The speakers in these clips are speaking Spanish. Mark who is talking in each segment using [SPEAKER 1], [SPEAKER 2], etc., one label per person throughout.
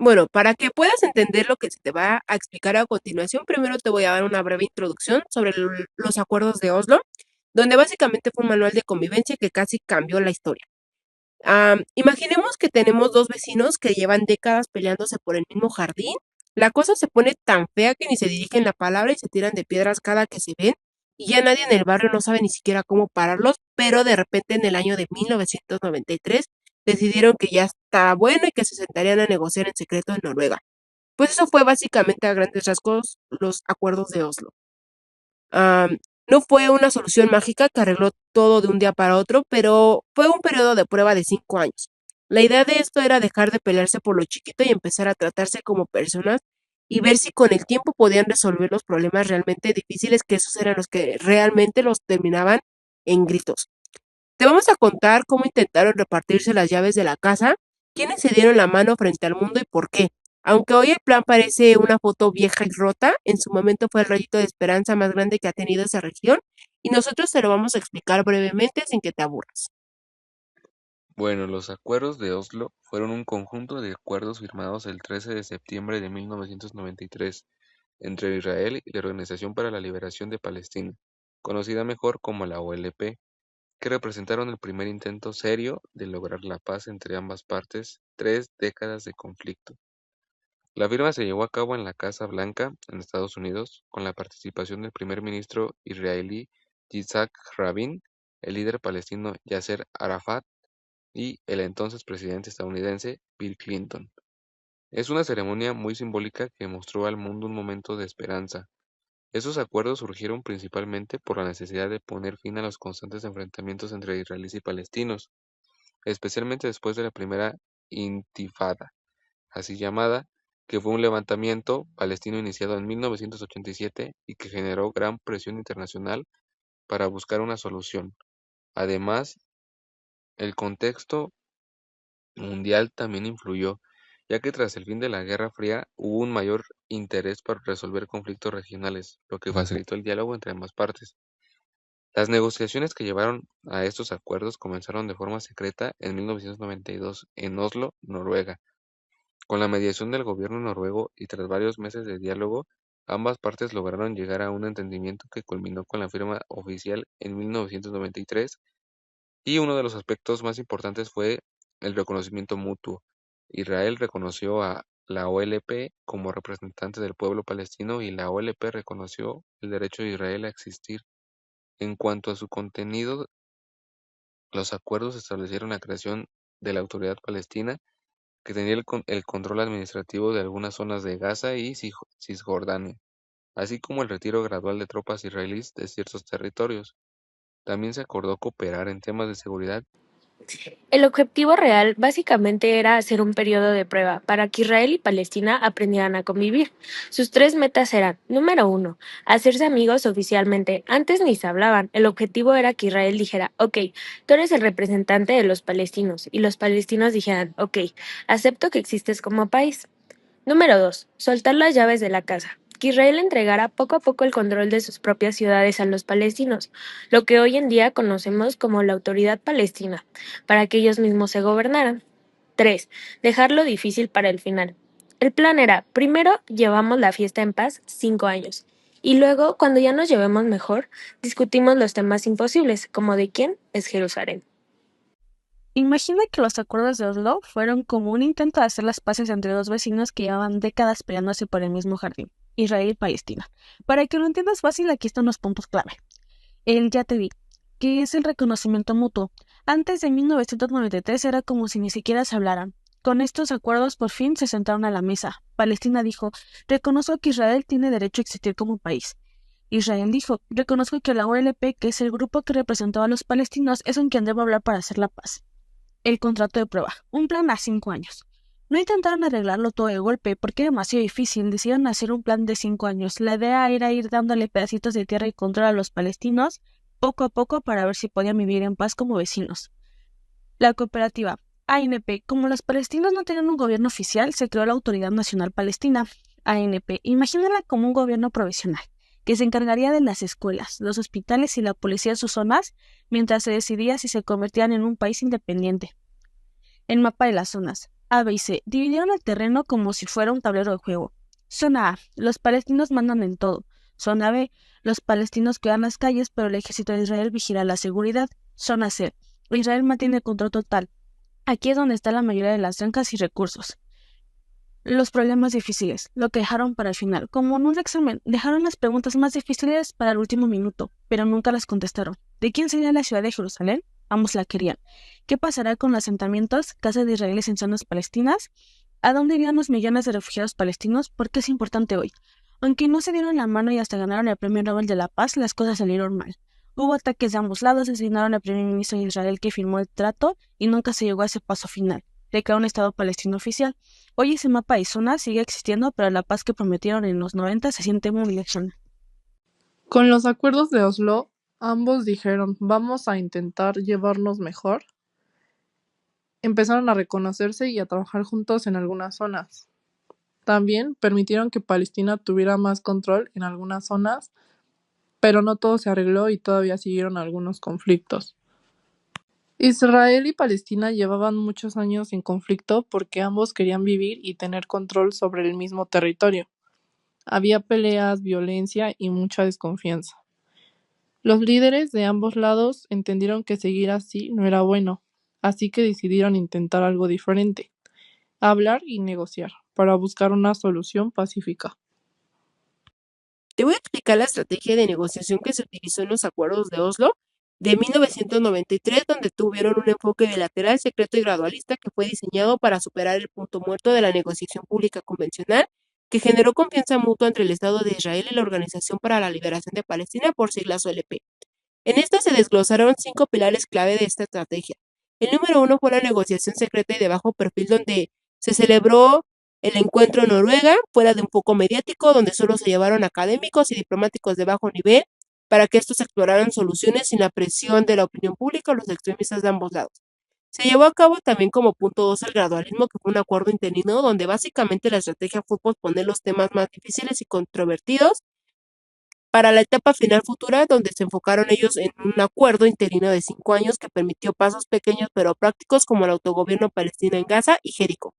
[SPEAKER 1] Bueno, para que puedas entender lo que se te va a explicar a continuación, primero te voy a dar una breve introducción sobre los acuerdos de Oslo, donde básicamente fue un manual de convivencia que casi cambió la historia. Imaginemos que tenemos dos vecinos que llevan décadas peleándose por el mismo jardín. La cosa se pone tan fea que ni se dirigen la palabra y se tiran de piedras cada que se ven, y ya nadie en el barrio no sabe ni siquiera cómo pararlos, pero de repente en el año de 1993 decidieron que ya está bueno y que se sentarían a negociar en secreto en Noruega. Pues eso fue básicamente a grandes rasgos los acuerdos de Oslo. No fue una solución mágica que arregló todo de un día para otro, pero fue un periodo de prueba de 5 años. La idea de esto era dejar de pelearse por lo chiquito y empezar a tratarse como personas y ver si con el tiempo podían resolver los problemas realmente difíciles, que esos eran los que realmente los terminaban en gritos. Te vamos a contar cómo intentaron repartirse las llaves de la casa, quiénes se dieron la mano frente al mundo y por qué. Aunque hoy el plan parece una foto vieja y rota, en su momento fue el rayito de esperanza más grande que ha tenido esa región, y nosotros te lo vamos a explicar brevemente sin que te aburras.
[SPEAKER 2] Bueno, los acuerdos de Oslo fueron un conjunto de acuerdos firmados el 13 de septiembre de 1993 entre Israel y la Organización para la Liberación de Palestina, conocida mejor como la OLP, que representaron el primer intento serio de lograr la paz entre ambas partes 3 décadas de conflicto. La firma se llevó a cabo en la Casa Blanca, en Estados Unidos, con la participación del primer ministro israelí Yitzhak Rabin, el líder palestino Yasser Arafat y el entonces presidente estadounidense Bill Clinton. Es una ceremonia muy simbólica que mostró al mundo un momento de esperanza. Esos acuerdos surgieron principalmente por la necesidad de poner fin a los constantes enfrentamientos entre israelíes y palestinos, especialmente después de la primera Intifada, así llamada, que fue un levantamiento palestino iniciado en 1987 y que generó gran presión internacional para buscar una solución. Además, el contexto mundial también influyó, ya que tras el fin de la Guerra Fría hubo un mayor interés por resolver conflictos regionales, lo que facilitó el diálogo entre ambas partes. Las negociaciones que llevaron a estos acuerdos comenzaron de forma secreta en 1992 en Oslo, Noruega. Con la mediación del gobierno noruego y tras varios meses de diálogo, ambas partes lograron llegar a un entendimiento que culminó con la firma oficial en 1993, y uno de los aspectos más importantes fue el reconocimiento mutuo. Israel reconoció a la OLP como representante del pueblo palestino y la OLP reconoció el derecho de Israel a existir. En cuanto a su contenido, los acuerdos establecieron la creación de la Autoridad Palestina, que tenía el control administrativo de algunas zonas de Gaza y Cisjordania, así como el retiro gradual de tropas israelíes de ciertos territorios. También se acordó cooperar en temas de seguridad.
[SPEAKER 3] El objetivo real básicamente era hacer un periodo de prueba para que Israel y Palestina aprendieran a convivir. Sus tres metas eran, número uno, hacerse amigos oficialmente. Antes ni se hablaban. El objetivo era que Israel dijera, ok, tú eres el representante de los palestinos, y los palestinos dijeran, ok, acepto que existes como país. Número 2. Soltar las llaves de la casa. Que Israel entregara poco a poco el control de sus propias ciudades a los palestinos, lo que hoy en día conocemos como la Autoridad Palestina, para que ellos mismos se gobernaran. 3. Dejarlo difícil para el final. El plan era, primero llevamos la fiesta en paz 5 años, y luego, cuando ya nos llevemos mejor, discutimos los temas imposibles, como de quién es Jerusalén.
[SPEAKER 4] Imagina que los acuerdos de Oslo fueron como un intento de hacer las paces entre dos vecinos que llevaban décadas peleándose por el mismo jardín, Israel y Palestina. Para que lo entiendas fácil, aquí están los puntos clave. El ya te di, que es el reconocimiento mutuo. Antes de 1993 era como si ni siquiera se hablaran. Con estos acuerdos por fin se sentaron a la mesa. Palestina dijo, reconozco que Israel tiene derecho a existir como país. Israel dijo, reconozco que la OLP, que es el grupo que representó a los palestinos, es en quien debo hablar para hacer la paz. El contrato de prueba, un plan a 5 años. No intentaron arreglarlo todo de golpe porque era demasiado difícil, decidieron hacer un plan de 5 años. La idea era ir dándole pedacitos de tierra y control a los palestinos poco a poco para ver si podían vivir en paz como vecinos. La cooperativa ANP, como los palestinos no tenían un gobierno oficial, se creó la Autoridad Nacional Palestina, ANP. Imagínala como un gobierno provisional, que se encargaría de las escuelas, los hospitales y la policía en sus zonas, mientras se decidía si se convertían en un país independiente. El mapa de las zonas. A, B y C dividieron el terreno como si fuera un tablero de juego. Zona A, los palestinos mandan en todo. Zona B, los palestinos cuidan las calles, pero el ejército de Israel vigila la seguridad. Zona C, Israel mantiene el control total. Aquí es donde está la mayoría de las granjas y recursos. Los problemas difíciles, lo que dejaron para el final. Como en un examen, dejaron las preguntas más difíciles para el último minuto, pero nunca las contestaron. ¿De quién sería la ciudad de Jerusalén? Ambos la querían. ¿Qué pasará con los asentamientos, casas de israelíes en zonas palestinas? ¿A dónde irían los millones de refugiados palestinos? ¿Por qué es importante hoy? Aunque no se dieron la mano y hasta ganaron el Premio Nobel de la Paz, las cosas salieron mal. Hubo ataques de ambos lados, asesinaron al primer ministro de Israel que firmó el trato y nunca se llegó a ese paso final, de crear un Estado palestino oficial. Hoy ese mapa y zona sigue existiendo, pero la paz que prometieron en los 90 se siente muy lejana.
[SPEAKER 5] Con los acuerdos de Oslo, ambos dijeron, vamos a intentar llevarnos mejor. Empezaron a reconocerse y a trabajar juntos en algunas zonas. También permitieron que Palestina tuviera más control en algunas zonas, pero no todo se arregló y todavía siguieron algunos conflictos. Israel y Palestina llevaban muchos años en conflicto porque ambos querían vivir y tener control sobre el mismo territorio. Había peleas, violencia y mucha desconfianza. Los líderes de ambos lados entendieron que seguir así no era bueno, así que decidieron intentar algo diferente, hablar y negociar, para buscar una solución pacífica.
[SPEAKER 1] Te voy a explicar la estrategia de negociación que se utilizó en los acuerdos de Oslo de 1993, donde tuvieron un enfoque bilateral, secreto y gradualista que fue diseñado para superar el punto muerto de la negociación pública convencional, que generó confianza mutua entre el Estado de Israel y la Organización para la Liberación de Palestina, por siglas OLP. En esta se desglosaron 5 pilares clave de esta estrategia. El número 1 fue la negociación secreta y de bajo perfil, donde se celebró el encuentro en Noruega, fuera de un foco mediático, donde solo se llevaron académicos y diplomáticos de bajo nivel para que estos exploraran soluciones sin la presión de la opinión pública o los extremistas de ambos lados. Se llevó a cabo también como punto 2 el gradualismo, que fue un acuerdo interino donde básicamente la estrategia fue posponer los temas más difíciles y controvertidos para la etapa final futura, donde se enfocaron ellos en un acuerdo interino de 5 años que permitió pasos pequeños pero prácticos como el autogobierno palestino en Gaza y Jericó.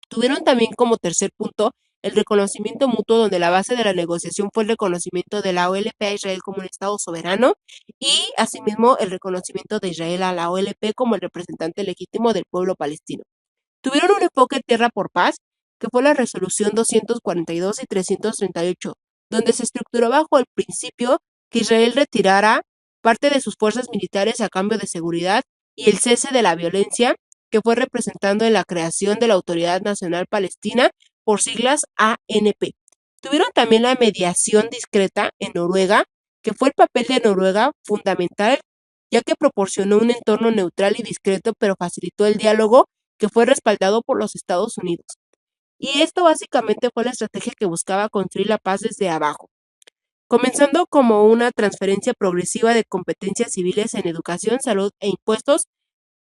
[SPEAKER 1] Tuvieron también como tercer punto el reconocimiento mutuo, donde la base de la negociación fue el reconocimiento de la OLP a Israel como un Estado soberano y asimismo el reconocimiento de Israel a la OLP como el representante legítimo del pueblo palestino. Tuvieron un enfoque tierra por paz, que fue la resolución 242 y 338, donde se estructuró bajo el principio que Israel retirara parte de sus fuerzas militares a cambio de seguridad y el cese de la violencia, que fue representando en la creación de la Autoridad Nacional Palestina, por siglas ANP. Tuvieron también la mediación discreta en Noruega, que fue el papel de Noruega fundamental, ya que proporcionó un entorno neutral y discreto, pero facilitó el diálogo, que fue respaldado por los Estados Unidos. Y esto básicamente fue la estrategia que buscaba construir la paz desde abajo, comenzando como una transferencia progresiva de competencias civiles en educación, salud e impuestos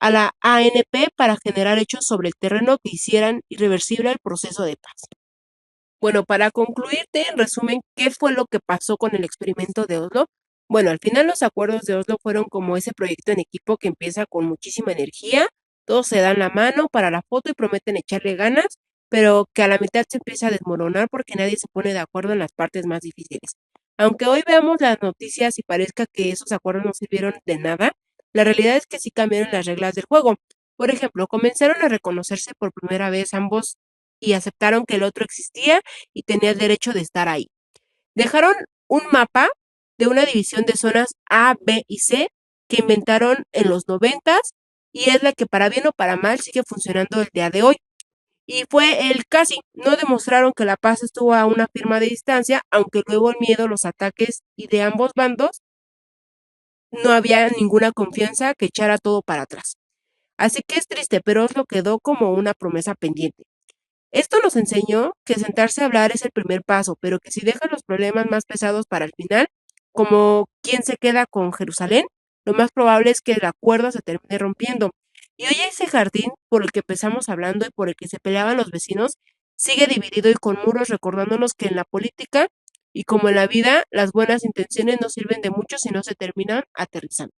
[SPEAKER 1] a la ANP para generar hechos sobre el terreno que hicieran irreversible el proceso de paz. Bueno, para concluirte, en resumen, ¿qué fue lo que pasó con el experimento de Oslo? Bueno, al final los acuerdos de Oslo fueron como ese proyecto en equipo que empieza con muchísima energía, todos se dan la mano para la foto y prometen echarle ganas, pero que a la mitad se empieza a desmoronar porque nadie se pone de acuerdo en las partes más difíciles. Aunque hoy veamos las noticias y parezca que esos acuerdos no sirvieron de nada, la realidad es que sí cambiaron las reglas del juego. Por ejemplo, comenzaron a reconocerse por primera vez ambos y aceptaron que el otro existía y tenía el derecho de estar ahí. Dejaron un mapa de una división de zonas A, B y C que inventaron en los 90s y es la que para bien o para mal sigue funcionando el día de hoy. Y fue el casi, no demostraron que la paz estuvo a una firma de distancia, aunque luego el miedo, los ataques y de ambos bandos no había ninguna confianza que echara todo para atrás. Así que es triste, pero Oslo quedó como una promesa pendiente. Esto nos enseñó que sentarse a hablar es el primer paso, pero que si dejas los problemas más pesados para el final, como quién se queda con Jerusalén, lo más probable es que el acuerdo se termine rompiendo. Y hoy ese jardín por el que empezamos hablando y por el que se peleaban los vecinos, sigue dividido y con muros, recordándonos que en la política y como en la vida, las buenas intenciones no sirven de mucho si no se terminan aterrizando.